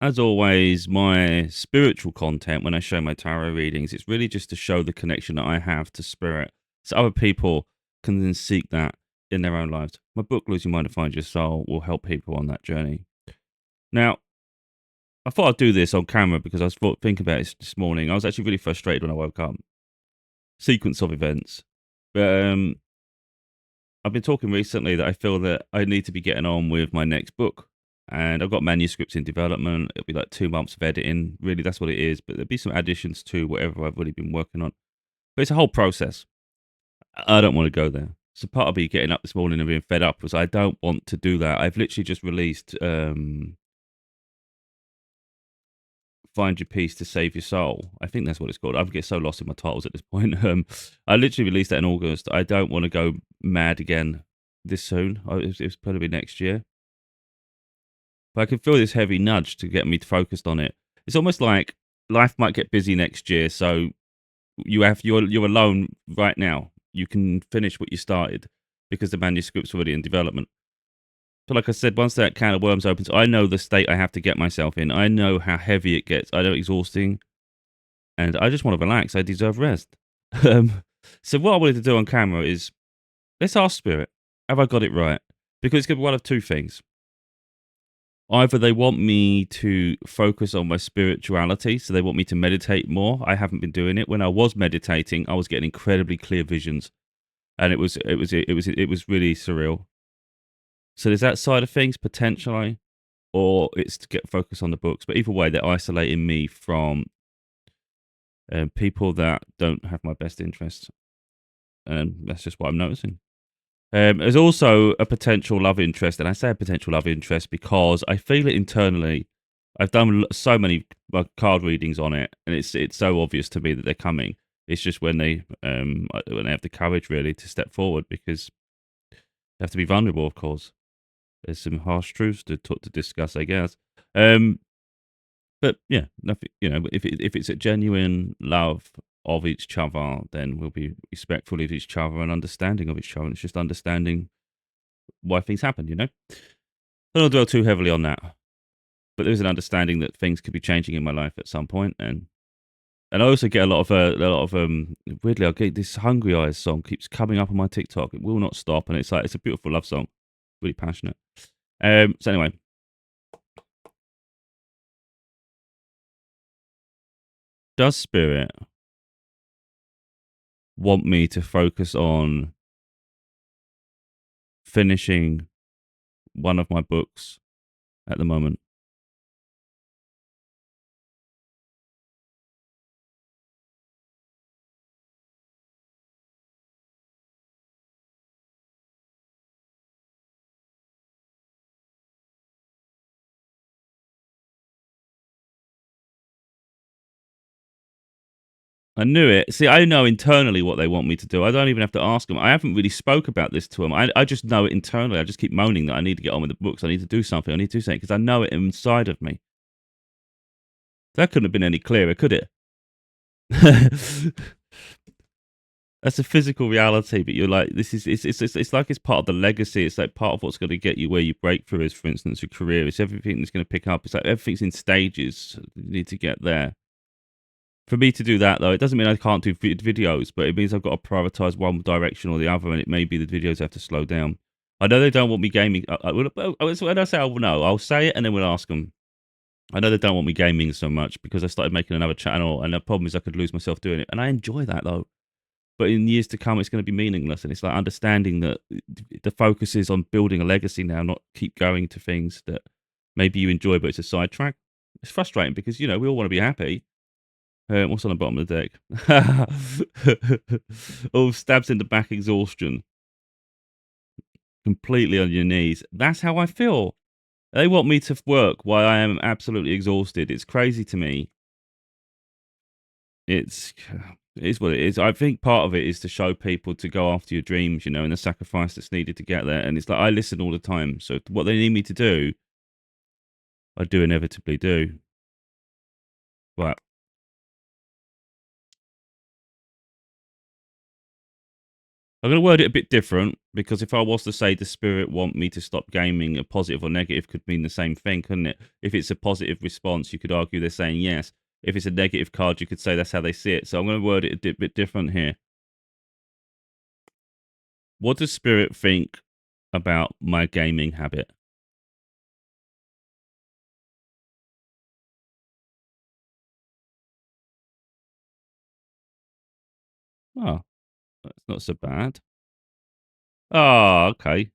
as always, my spiritual content when I show my tarot readings, it's really just to show the connection that I have to spirit. So other people can then seek that in their own lives. My book, Lose Your Mind to Find Your Soul, will help people on that journey. Now, I thought I'd do this on camera because I was thinking about it this morning. I was actually really frustrated when I woke up. Sequence of events. But I've been talking recently that I feel that I need to be getting on with my next book. And I've got manuscripts in development. It'll be like 2 months of editing. Really, that's what it is. But there'll be some additions to whatever I've already been working on. But it's a whole process. I don't want to go there. So part of me getting up this morning and being fed up was I don't want to do that. I've literally just released Find Your Peace to Save Your Soul. I think that's what it's called. I get so lost in my titles at this point. I literally released that in August. I don't want to go mad again this soon. It's probably next year. But I can feel this heavy nudge to get me focused on it. It's almost like life might get busy next year, so you're alone right now. You can finish what you started because the manuscript's already in development. So like I said, once that can of worms opens, I know the state I have to get myself in. I know how heavy it gets. I know it's exhausting. And I just want to relax. I deserve rest. So what I wanted to do on camera is, let's ask Spirit, have I got it right? Because it's going to be one of two things. Either they want me to focus on my spirituality, so they want me to meditate more. I haven't been doing it. When I was meditating, I was getting incredibly clear visions, and it was really surreal. So there's that side of things potentially, or it's to get focus on the books. But either way, they're isolating me from people that don't have my best interests, and that's just what I'm noticing. There's also a potential love interest, and I say a potential love interest because I feel it internally. I've done so many card readings on it, and it's so obvious to me that they're coming. It's just when they have the courage really to step forward, because they have to be vulnerable. Of course, there's some harsh truths to discuss, I guess. But yeah, nothing. If it's a genuine love of each other, then we'll be respectful of each other and understanding of each other. And it's just understanding why things happen. I don't dwell too heavily on that, but there is an understanding that things could be changing in my life at some point, and I also get a lot of weirdly, I get this Hungry Eyes song keeps coming up on my TikTok. It will not stop, and it's a beautiful love song, really passionate. So anyway, does Spirit want me to focus on finishing one of my books at the moment? I knew it. See, I know internally what they want me to do. I don't even have to ask them. I haven't really spoke about this to them. I just know it internally. I just keep moaning that I need to get on with the books. I need to do something. I need to do something because I know it inside of me. That couldn't have been any clearer, could it? That's a physical reality, but you're like, this is it's like it's part of the legacy. It's like part of what's going to get you where your breakthrough is. For instance, your career. It's everything that's going to pick up. It's like everything's in stages. You need to get there. For me to do that, though, it doesn't mean I can't do videos, but it means I've got to prioritize one direction or the other, and it may be the videos have to slow down. I know they don't want me gaming. When I say I will know, I'll say it and then we'll ask them. I know they don't want me gaming so much because I started making another channel, and the problem is I could lose myself doing it, and I enjoy that though. But in years to come, it's going to be meaningless, and it's like understanding that the focus is on building a legacy now, not keep going to things that maybe you enjoy, but it's a sidetrack. It's frustrating because we all want to be happy. What's on the bottom of the deck? Oh, stabs in the back, exhaustion. Completely on your knees. That's how I feel. They want me to work while I am absolutely exhausted. It's crazy to me. It's it is what it is. I think part of it is to show people to go after your dreams, and the sacrifice that's needed to get there. And it's like I listen all the time. So what they need me to do, I do inevitably do. But I'm going to word it a bit different because if I was to say the spirit want me to stop gaming, a positive or negative could mean the same thing, couldn't it? If it's a positive response, you could argue they're saying yes. If it's a negative card, you could say that's how they see it. So I'm going to word it a bit different here. What does spirit think about my gaming habit? Oh, that's not so bad. Oh, okay.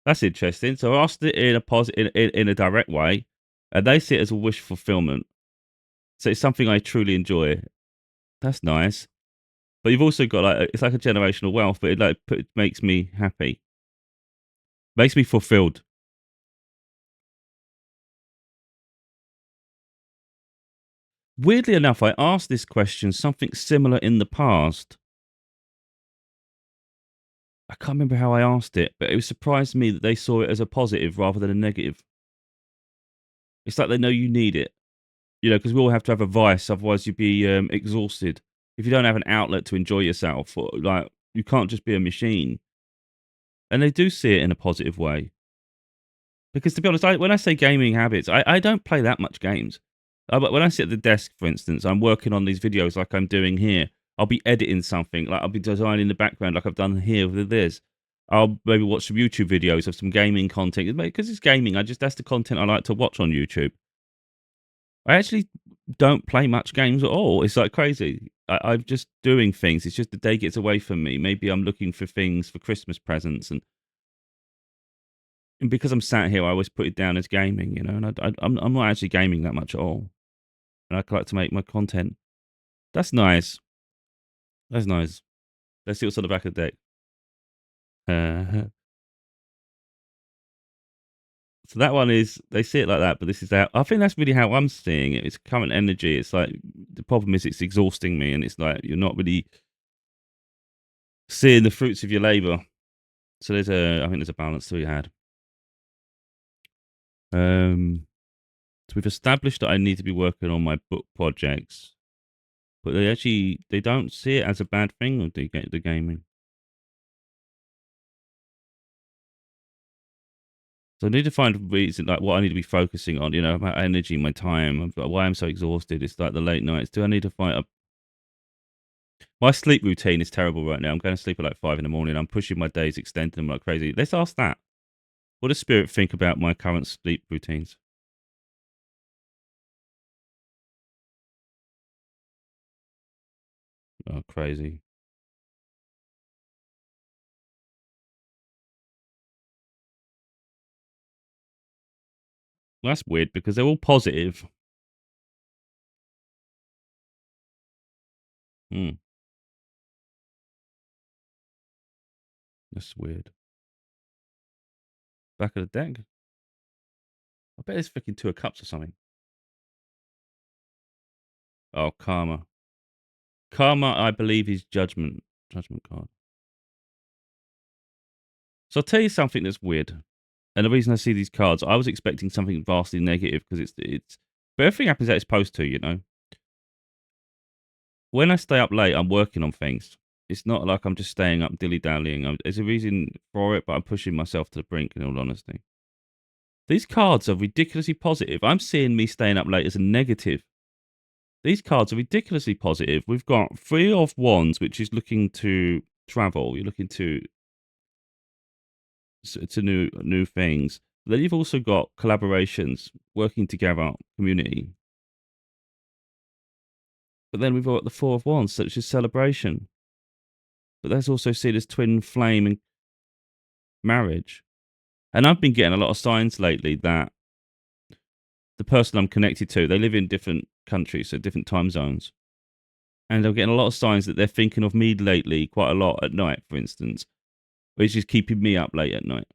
That's interesting. So I asked it in a positive, in a direct way, and they see it as a wish fulfillment. So it's something I truly enjoy. That's nice. But you've also got like it's like a generational wealth, but it makes me happy, makes me fulfilled. Weirdly enough, I asked this question something similar in the past. I can't remember how I asked it, but it surprised me that they saw it as a positive rather than a negative. It's like they know you need it, because we all have to have a vice, otherwise you'd be exhausted. If you don't have an outlet to enjoy yourself, or like you can't just be a machine. And they do see it in a positive way. Because to be honest, when I say gaming habits, I don't play that much games. But when I sit at the desk, for instance, I'm working on these videos like I'm doing here. I'll be editing something, like I'll be designing the background like I've done here with this. I'll maybe watch some YouTube videos of some gaming content because it's gaming. That's the content I like to watch on YouTube. I actually don't play much games at all. It's like crazy. I'm just doing things. It's just the day gets away from me. Maybe I'm looking for things for Christmas presents, and because I'm sat here, I always put it down as gaming, and I'm not actually gaming that much at all. And I like to make my content. That's nice. That's nice. Let's see what's on the back of the deck. So that one is they see it like that, but this is how I think that's really how I'm seeing it. It's current energy. It's like the problem is it's exhausting me, and it's like you're not really seeing the fruits of your labor. So I think there's a balance to be had. So we've established that I need to be working on my book projects. But they don't see it as a bad thing, or the gaming. So I need to find a reason, like what I need to be focusing on, my energy, my time, why I'm so exhausted. It's like the late nights. Do I need to find a My sleep routine is terrible right now. I'm going to sleep at like 5 in the morning. I'm pushing my days, extending them like crazy. Let's ask that. What does spirit think about my current sleep routines? Oh, crazy. Well, that's weird because they're all positive. Hmm, that's weird. Back of the deck. I bet it's freaking two of cups or something. Oh, karma. Karma, I believe, is judgment. Judgment card. So I'll tell you something that's weird. And the reason I see these cards, I was expecting something vastly negative because but everything happens as it's supposed to. When I stay up late, I'm working on things. It's not like I'm just staying up dilly dallying. There's a reason for it, but I'm pushing myself to the brink. In all honesty, these cards are ridiculously positive. I'm seeing me staying up late as a negative. These cards are ridiculously positive. We've got three of wands, which is looking to travel. You're looking to new things. Then you've also got collaborations, working together, community. But then we've got the four of wands, such as celebration. But that's also seen as twin flame and marriage. And I've been getting a lot of signs lately that the person I'm connected to, they live in different countries, so different time zones. And I'm getting a lot of signs that they're thinking of me lately quite a lot at night, for instance, which is keeping me up late at night.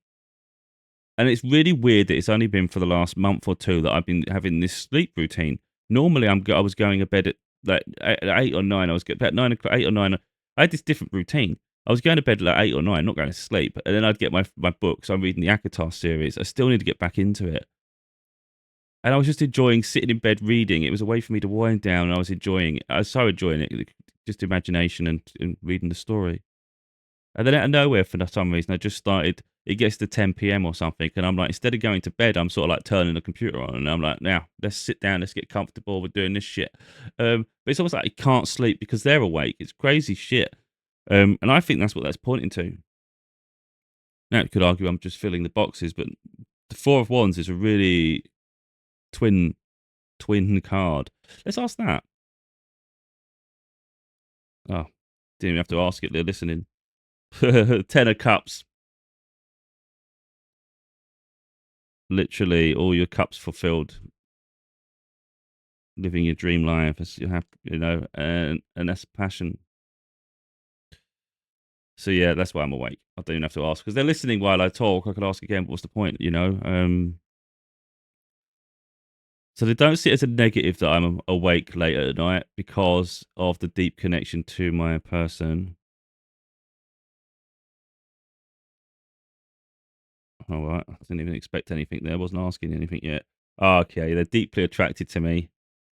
And it's really weird that it's only been for the last month or two that I've been having this sleep routine. Normally, I was going to bed at like at 8 or 9. I was getting about 9 o'clock, 8 or 9. I had this different routine. I was going to bed at like 8 or 9, not going to sleep, and then I'd get my book. So I'm reading the Akatar series. I still need to get back into it, and I was just enjoying sitting in bed reading. It was a way for me to wind down, and I was enjoying it. I was so enjoying it, just imagination and reading the story. And then out of nowhere, for some reason, I just started. It gets to 10 p.m. or something, and I'm like, instead of going to bed, I'm sort of like turning the computer on, and I'm like, now let's sit down, let's get comfortable. We're doing this shit. But it's almost like you can't sleep because they're awake. It's crazy shit. And I think that's what that's pointing to. Now you could argue I'm just filling the boxes, but the Four of Wands is a really twin card. Let's ask that. Oh, didn't even have to ask it. They're listening. 10 of Cups. Literally, all your cups fulfilled. Living your dream life as you have, and that's passion. So yeah, that's why I'm awake. I don't even have to ask because they're listening while I talk. I could ask again, but what's the point? So they don't see it as a negative that I'm awake late at night because of the deep connection to my person. All right, I didn't even expect anything there. I wasn't asking anything yet. Okay, they're deeply attracted to me.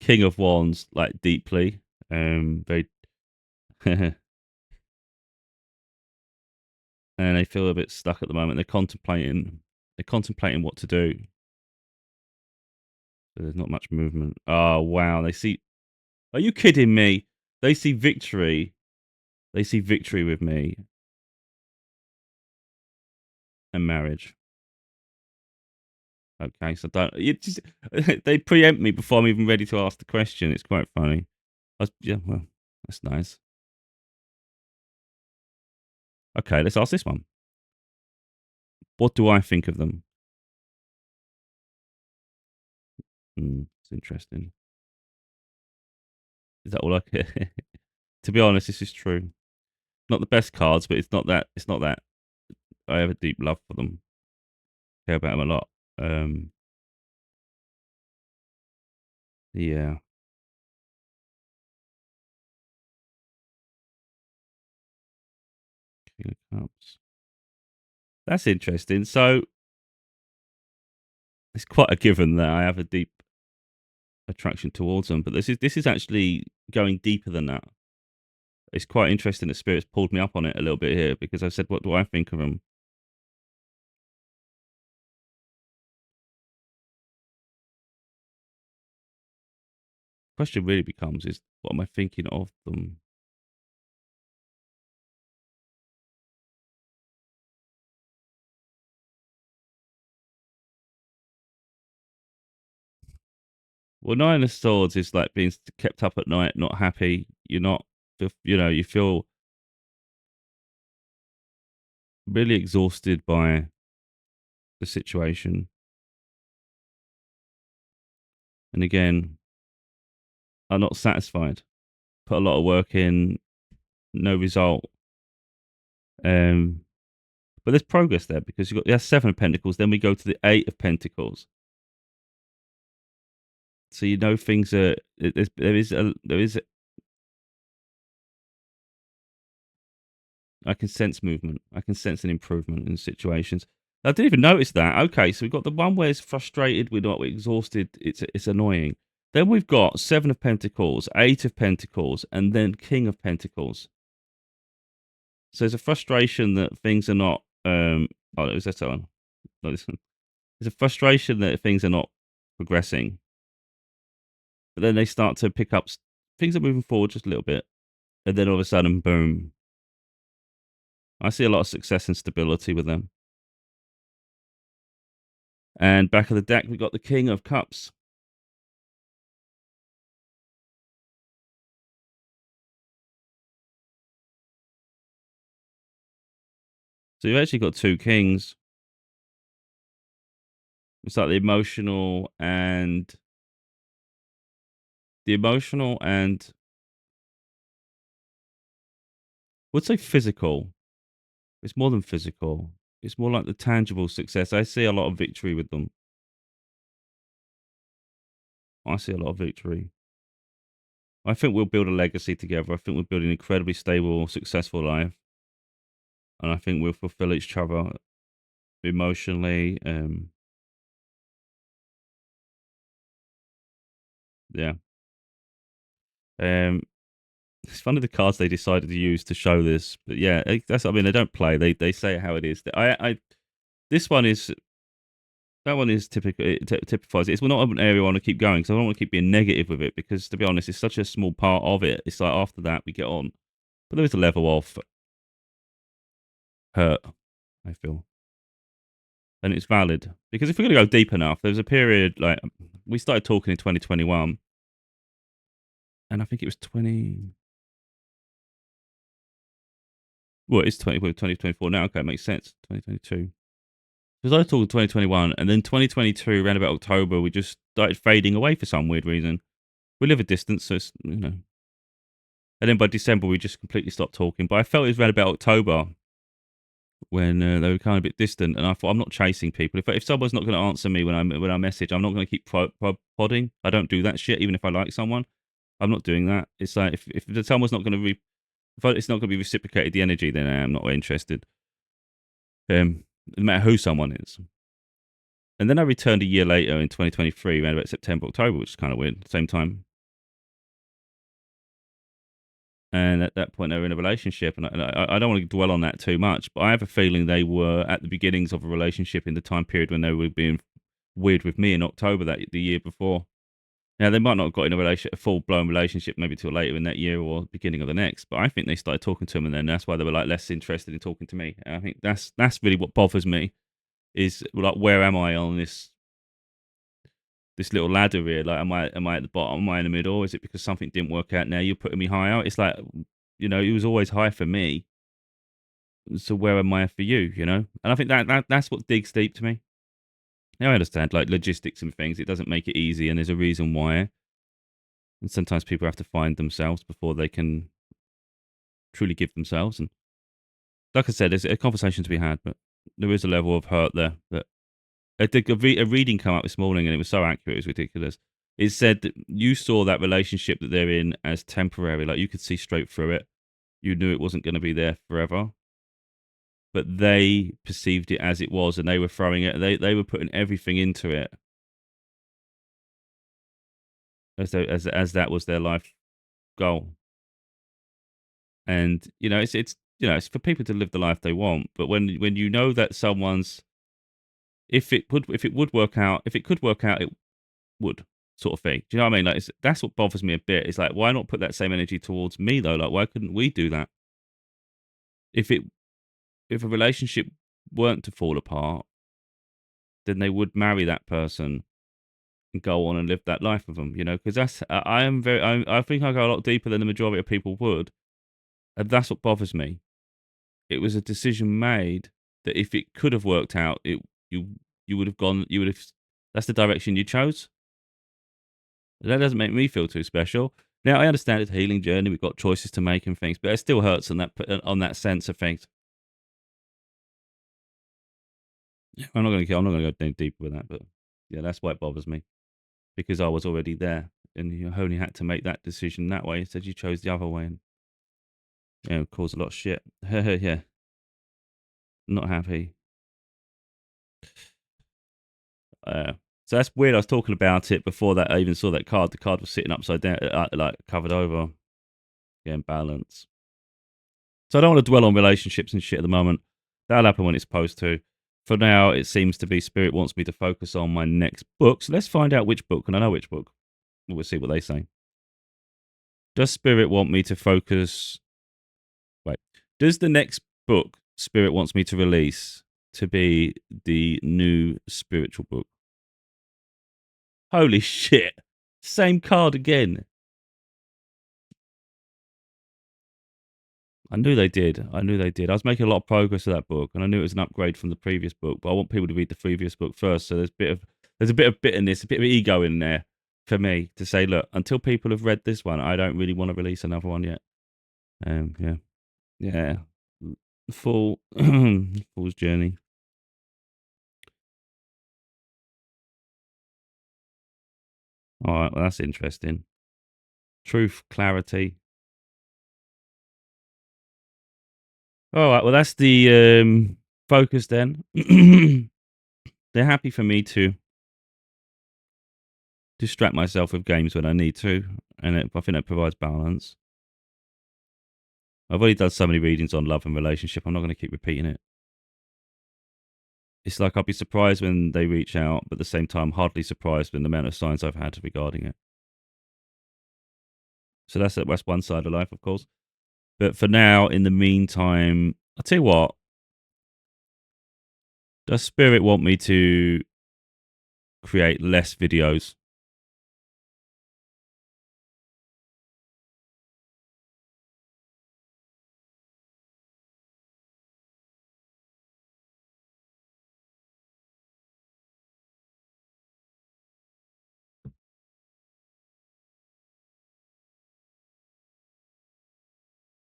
King of Wands, like deeply. Very, and they feel a bit stuck at the moment. They're contemplating. They're contemplating what to do. So there's not much movement. Oh wow, they see. Are you kidding me? They see victory. They see victory with me and marriage. Okay, so don't. You just, they preempt me before I'm even ready to ask the question. It's quite funny. Yeah, well, that's nice. Okay, let's ask this one. What do I think of them? It's interesting. Is that all I care? To be honest, this is true. Not the best cards, but it's not that. It's not that. I have a deep love for them. Care about them a lot. Um, yeah. King of Cups. That's interesting. So it's quite a given that I have a deep attraction towards them, but this is actually going deeper than that. It's quite interesting that Spirit's pulled me up on it a little bit here because I said, "What do I think of them?" Question really becomes: is what am I thinking of them? Well, Nine of Swords is like being kept up at night, not happy. You're not, you feel really exhausted by the situation, and again, are not satisfied. Put a lot of work in, no result. Um, but there's progress there because you've got the Seven of Pentacles. Then we go to the Eight of Pentacles. So things are there is. I can sense movement. I can sense an improvement in situations. I didn't even notice that. Okay, so we've got the one where it's frustrated, we're exhausted, it's annoying. Then we've got Seven of Pentacles, Eight of Pentacles, and then King of Pentacles. So there's a frustration that things are not. Oh, it was that one. No, this one. There's a frustration that things are not progressing, but then they start to pick up. Things are moving forward just a little bit, and then all of a sudden, boom! I see a lot of success and stability with them. And back of the deck, we got the King of Cups. So you've actually got two kings. It's like the emotional and would say physical. It's more than physical. It's more like the tangible success. I see a lot of victory with them. I see a lot of victory. I think we'll build a legacy together. I think we'll build an incredibly stable, successful life. And I think we'll fulfill each other emotionally. Yeah. Um, it's one of the cards they decided to use to show this. But yeah, that's. I mean, they don't play. They say it how it is. This one is that one is typical. It typifies it. It's not an area I want to keep going because I don't want to keep being negative with it because to be honest, it's such a small part of it. It's like after that we get on, but there is a level of hurt. I feel, and it's valid because if we're going to go deep enough, there was a period like we started talking in 2021, and I think it was 20. Well, it's 2024 now. Okay, it makes sense. 2022. Because I talked 2021, and then 2022, around about October, we just started fading away for some weird reason. We live a distance, so it's, you know. And then by December, we just completely stopped talking. But I felt it was around about October when they were kind of a bit distant, and I thought I'm not chasing people. If someone's not going to answer me when I message, I'm not going to keep podding. I don't do that shit, even if I like someone. I'm not doing that. It's like if someone's not going to if it's not going to be reciprocated the energy, then I'm not interested. No matter who someone is. And then I returned a year later in 2023, around about September, October, which is kind of weird. Same time. And at that point, they were in a relationship, and I don't want to dwell on that too much, but I have a feeling they were at the beginnings of a relationship in the time period when they were being weird with me in October the year before. Now they might not have got in a full blown relationship, maybe till later in that year or beginning of the next. But I think they started talking to him, and then that's why they were like less interested in talking to me. And I think that's really what bothers me is like where am I on this little ladder here? Like, am I at the bottom? Am I in the middle? Is it because something didn't work out? Now you're putting me higher. It's like, it was always high for me. So where am I for you? And I think that's what digs deep to me. Now I understand like logistics and things. It doesn't make it easy, and there's a reason why. And sometimes people have to find themselves before they can truly give themselves. And like I said, there's a conversation to be had, but there is a level of hurt there that a reading come up this morning, and it was so accurate, it was ridiculous. It said that you saw that relationship that they're in as temporary, like you could see straight through it. You knew it wasn't going to be there forever, but they perceived it as it was, and they were throwing it. They were putting everything into it as that was their life goal. And it's for people to live the life they want. But when you know that someone's if it would work out, if it could work out, it would, sort of thing. Do you know what I mean? Like that's what bothers me a bit. It's like, why not put that same energy towards me though? Like, why couldn't we do that? If a relationship weren't to fall apart, then they would marry that person and go on and live that life with them. Because that's I think I go a lot deeper than the majority of people would, and that's what bothers me. It was a decision made that if it could have worked out, you you would have gone. You would have. That's the direction you chose. That doesn't make me feel too special. Now I understand it's a healing journey. We've got choices to make and things, but it still hurts on that sense of things. Yeah, I'm not going to go any deeper with that, but yeah, that's why it bothers me because I was already there, and you only had to make that decision that way. Instead, you chose the other way, and caused a lot of shit. Yeah, not happy. So that's weird. I was talking about it before that I even saw that card. The card was sitting upside down, like covered over, getting balance. So I don't want to dwell on relationships and shit at the moment. That'll happen when it's supposed to. For now, it seems to be Spirit wants me to focus on my next book. So let's find out which book, and I know which book. We'll see what they say. Does Spirit want me to focus? Wait. Does the next book Spirit wants me to release to be the new spiritual book? Holy shit. Same card again. I knew they did. I was making a lot of progress with that book, and I knew it was an upgrade from the previous book. But I want people to read the previous book first. So there's a bit of bitterness, a bit of ego in there for me to say, look, until people have read this one, I don't really want to release another one yet. Yeah, yeah. Full Fool's Journey. All right, well that's interesting. Truth, clarity. All right, well that's the focus then. They're happy for me to distract myself with games when I need to, and I think that provides balance. I've already done so many readings on love and relationship. I'm not going to keep repeating it. It's like I'll be surprised when they reach out, but at the same time, hardly surprised with the amount of signs I've had regarding it. So that's one side of life, of course. But for now, in the meantime, I'll tell you what, does Spirit want me to create less videos?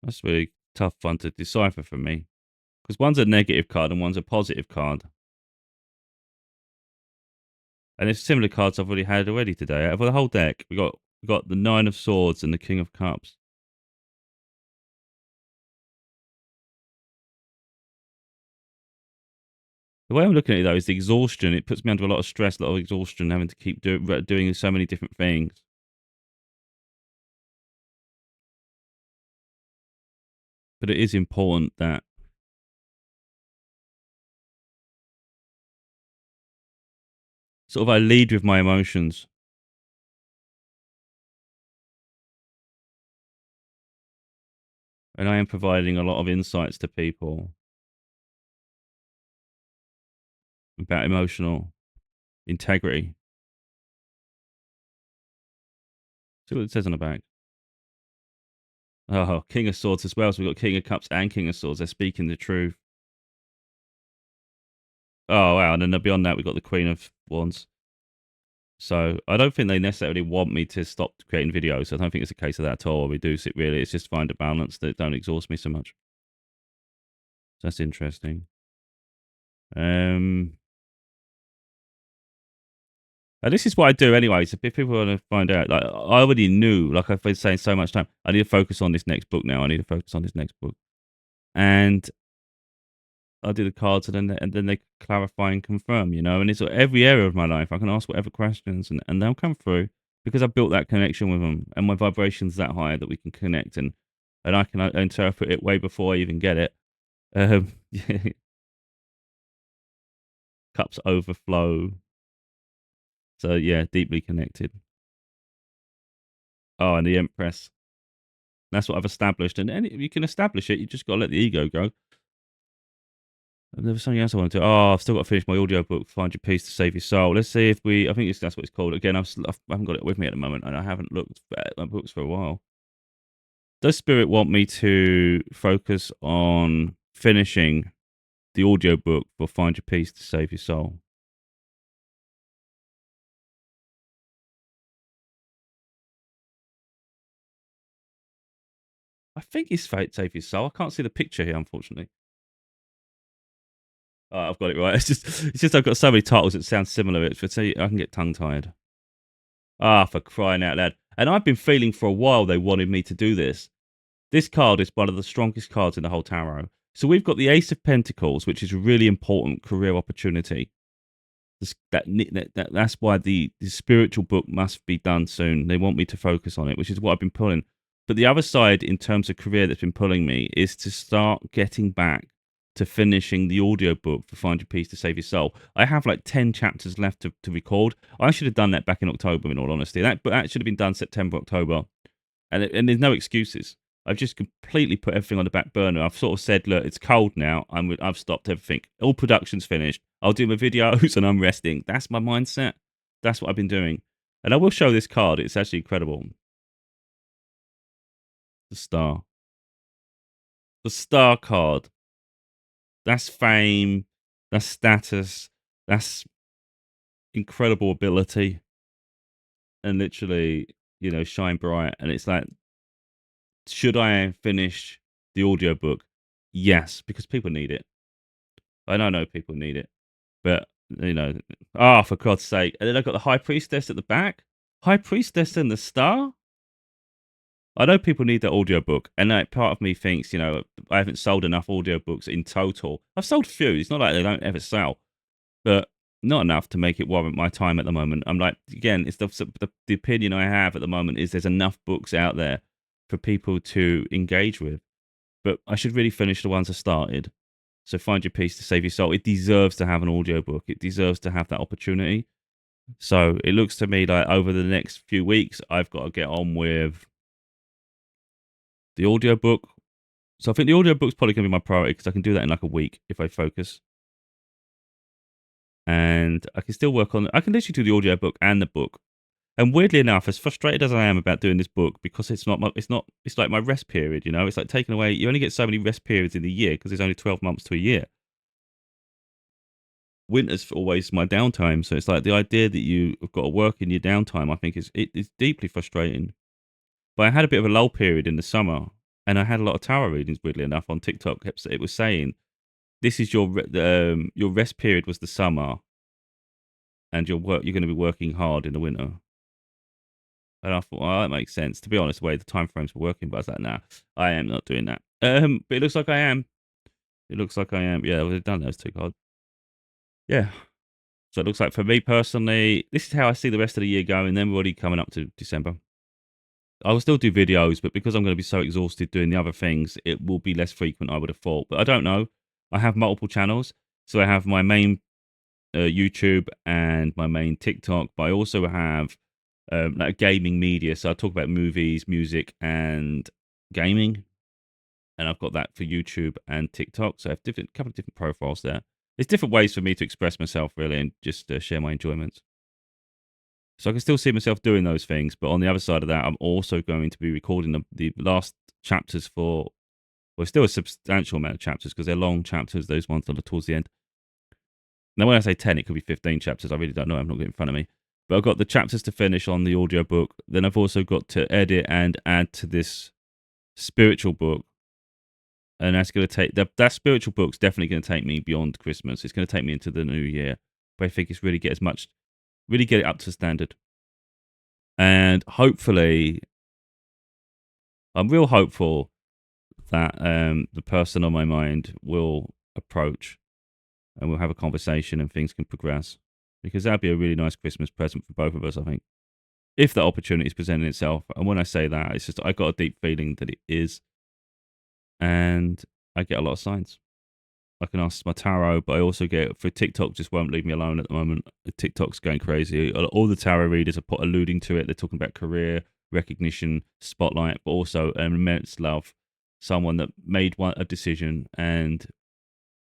That's really tough one to decipher for me. Because one's a negative card and one's a positive card. And it's similar cards I've already had already today. Out of the whole deck, we got the Nine of Swords and the King of Cups. The way I'm looking at it, though, is the exhaustion. It puts me under a lot of stress, a lot of exhaustion, having to keep doing so many different things. But it is important that sort of I lead with my emotions. And I am providing a lot of insights to people about emotional integrity. See what it says on the back. Oh, King of Swords as well. So we've got King of Cups and King of Swords. They're speaking the truth. Oh, wow. And then beyond that, we've got the Queen of Wands. So I don't think they necessarily want me to stop creating videos. I don't think it's a case of that at all. Reduce it, really. It's just find a balance that don't exhaust me so much. So that's interesting. And this is what I do anyway. So if people want to find out, like I already knew, like I've been saying so much time, I need to focus on this next book now. I need to focus on this next book. And I do the cards and then they clarify and confirm, and it's every area of my life. I can ask whatever questions and they'll come through because I've built that connection with them and my vibration's that high that we can connect and I can interpret it way before I even get it. Cups overflow. So yeah, deeply connected. Oh, and the Empress. That's what I've established. And you can establish it. You just got to let the ego go. And there was something else I wanted to. Oh, I've still got to finish my audiobook, Find Your Peace to Save Your Soul. Let's see if I think that's what it's called. Again, I haven't got it with me at the moment, and I haven't looked at my books for a while. Does Spirit want me to focus on finishing the audiobook for Find Your Peace to Save Your Soul? I think it's Save Your Soul. I can't see the picture here, unfortunately. Oh, I've got it right. It's just I've got so many titles that sound similar. I can get tongue tied. Ah, for crying out loud! And I've been feeling for a while they wanted me to do this. This card is one of the strongest cards in the whole tarot. So we've got the Ace of Pentacles, which is a really important career opportunity. That's why the spiritual book must be done soon. They want me to focus on it, which is what I've been pulling. But the other side, in terms of career, that's been pulling me is to start getting back to finishing the audiobook for Find Your Peace to Save Your Soul. I have like 10 chapters left to record. I should have done that back in October, in all honesty. That should have been done September, October. And there's no excuses. I've just completely put everything on the back burner. I've sort of said, look, it's cold now. I've stopped everything. All production's finished. I'll do my videos and I'm resting. That's my mindset. That's what I've been doing. And I will show this card. It's actually incredible. The Star. The Star card. That's fame. That's status. That's incredible ability. And literally, shine bright. And it's like, should I finish the audiobook? Yes, because people need it. I know people need it. But, for God's sake. And then I've got the High Priestess at the back. High Priestess and the Star? I know people need that audiobook. And part of me thinks, I haven't sold enough audiobooks in total. I've sold a few. It's not like they don't ever sell. But not enough to make it warrant my time at the moment. I'm like, again, it's the opinion I have at the moment is there's enough books out there for people to engage with. but I should really finish the ones I started. So Find Your Peace to Save Your Soul. It deserves to have an audiobook. It deserves to have that opportunity. So it looks to me like over the next few weeks, I've got to get on with the audiobook. So I think the audiobook's probably going to be my priority because I can do that in like a week if I focus. And I can still work on. I can literally do the audiobook and the book. And weirdly enough, as frustrated as I am about doing this book, because it's like my rest period. You know, it's like taking away. You only get so many rest periods in the year because there's only 12 months to a year. Winter's always my downtime, so it's like the idea that you've got to work in your downtime. I think it's deeply frustrating. But I had a bit of a lull period in the summer, and I had a lot of tarot readings. Weirdly enough, on TikTok, it was saying this is your rest period was the summer, and you're going to be working hard in the winter. And I thought, well, that makes sense. To be honest, the way the time frames were working, but I was like, nah, I am not doing that. But it looks like I am. It looks like I am. Yeah, we've done those two cards. Yeah. So it looks like for me personally, this is how I see the rest of the year going. Then we're already coming up to December. I will still do videos, but because I'm going to be so exhausted doing the other things, it will be less frequent, I would have thought. But I don't know. I have multiple channels. So I have my main YouTube and my main TikTok, but I also have like gaming media. So I talk about movies, music, and gaming. And I've got that for YouTube and TikTok. So I have couple of different profiles there. There's different ways for me to express myself, really, and just share my enjoyments. So I can still see myself doing those things, but on the other side of that, I'm also going to be recording the last chapters for, well, still a substantial amount of chapters because they're long chapters, those ones that are towards the end. Now, when I say 10, it could be 15 chapters. I really don't know. I'm not getting in front of me. But I've got the chapters to finish on the audiobook. Then I've also got to edit and add to this spiritual book. And that's going to take, that spiritual book's definitely going to take me beyond Christmas. It's going to take me into the new year. But I think it's really get it up to standard. And hopefully, I'm real hopeful that the person on my mind will approach and we'll have a conversation and things can progress. Because that'd be a really nice Christmas present for both of us, I think. If that opportunity is presenting itself. And when I say that, it's just I got a deep feeling that it is. And I get a lot of signs. I can ask my tarot, but I also get for TikTok just won't leave me alone at the moment. TikTok's going crazy. All the tarot readers are alluding to it. They're talking about career, recognition, spotlight, but also immense love. Someone that made a decision, and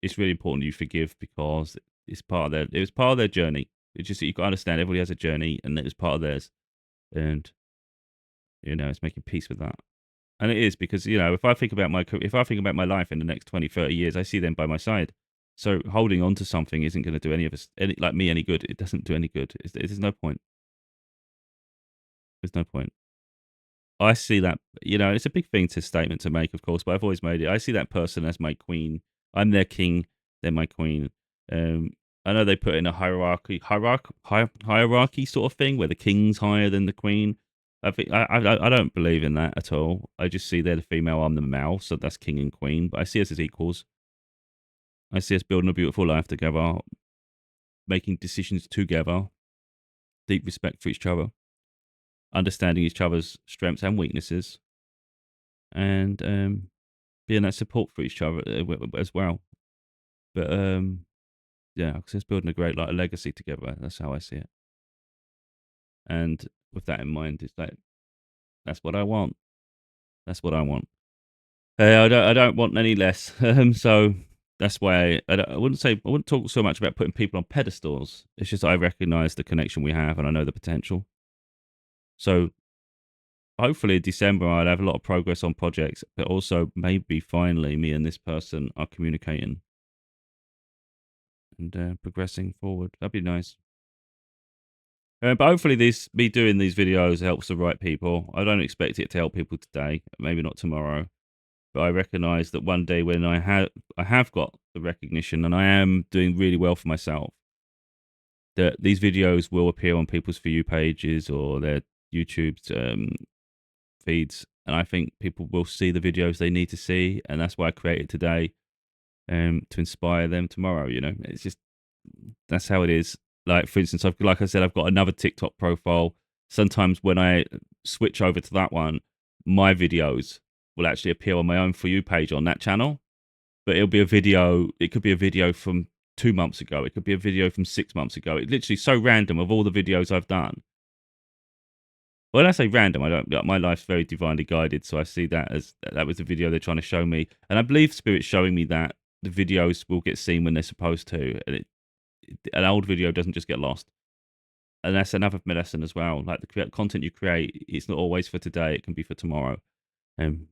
it's really important you forgive because it was part of their journey. It's just that you got to understand everybody has a journey, and it was part of theirs, and it's making peace with that. And it is because, if I think about my life in the next 20, 30 years, I see them by my side. So holding on to something isn't going to do any of us, like me, any good. It doesn't do any good. There's no point. There's no point. I see that, it's a big statement to make, of course, but I've always made it. I see that person as my queen. I'm their king. They're my queen. I know they put in a hierarchy sort of thing where the king's higher than the queen. I don't believe in that at all. I just see they're the female, I'm the male, so that's king and queen. But I see us as equals. I see us building a beautiful life together, making decisions together, deep respect for each other, understanding each other's strengths and weaknesses, and being that support for each other as well. But yeah, because it's building a great legacy together. That's how I see it. And with that in mind, it's like that's what I want. That's what I want. I don't want any less. So that's why I wouldn't talk so much about putting people on pedestals. It's just I recognise the connection we have, and I know the potential. So hopefully in December I'll have a lot of progress on projects, but also maybe finally me and this person are communicating and progressing forward. That'd be nice. But hopefully me doing these videos helps the right people. I don't expect it to help people today, maybe not tomorrow. But I recognise that one day when I have got the recognition and I am doing really well for myself, that these videos will appear on people's For You pages or their YouTube feeds. And I think people will see the videos they need to see. And that's why I created today to inspire them tomorrow. It's just, that's how it is. Like, for instance, like I said, I've got another TikTok profile. Sometimes when I switch over to that one, my videos will actually appear on my own For You page on that channel. But it'll be a video. It could be a video from 2 months ago. It could be a video from 6 months ago. It's literally so random of all the videos I've done. When I say random, I don't. My life's very divinely guided, so I see that as that was the video they're trying to show me, and I believe Spirit's showing me that the videos will get seen when they're supposed to, and an old video doesn't just get lost. And that's another lesson as well. Like the content you create, it's not always for today; it can be for tomorrow. Um,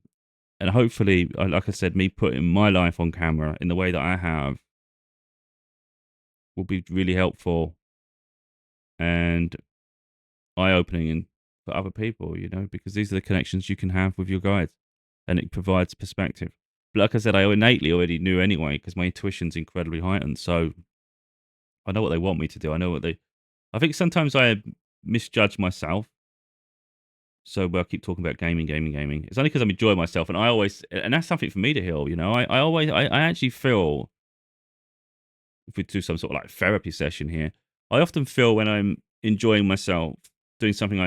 and hopefully, like I said, me putting my life on camera in the way that I have will be really helpful and eye-opening for other people, because these are the connections you can have with your guides, and it provides perspective. But like I said, I innately already knew anyway because my intuition's incredibly heightened. So I know what they want me to do. I think sometimes I misjudge myself. So I keep talking about gaming. It's only because I'm enjoying myself, and that's something for me to heal. I actually feel, if we do some sort of like therapy session here, I often feel when I'm enjoying myself doing something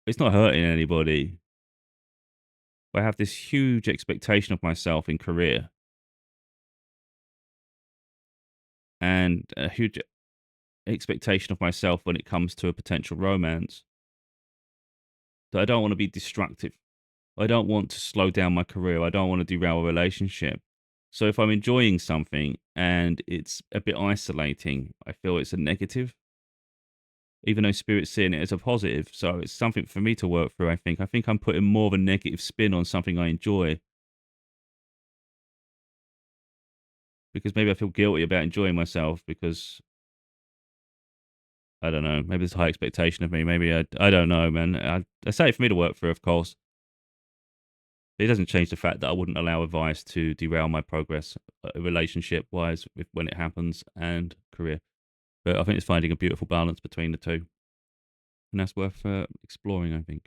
it's not hurting anybody. I have this huge expectation of myself in career and a huge expectation of myself when it comes to a potential romance that I don't want to be destructive. I don't want to slow down my career. I don't want to derail a relationship. So if I'm enjoying something and it's a bit isolating, I feel it's a negative, even though Spirit's seeing it as a positive. So it's something for me to work through, I think. I think I'm putting more of a negative spin on something I enjoy because maybe I feel guilty about enjoying myself because I don't know. Maybe there's a high expectation of me. Maybe I don't know, man. I say it for me to work through, of course. It doesn't change the fact that I wouldn't allow advice to derail my progress, relationship wise, when it happens, and career. But I think it's finding a beautiful balance between the two, and that's worth exploring, I think.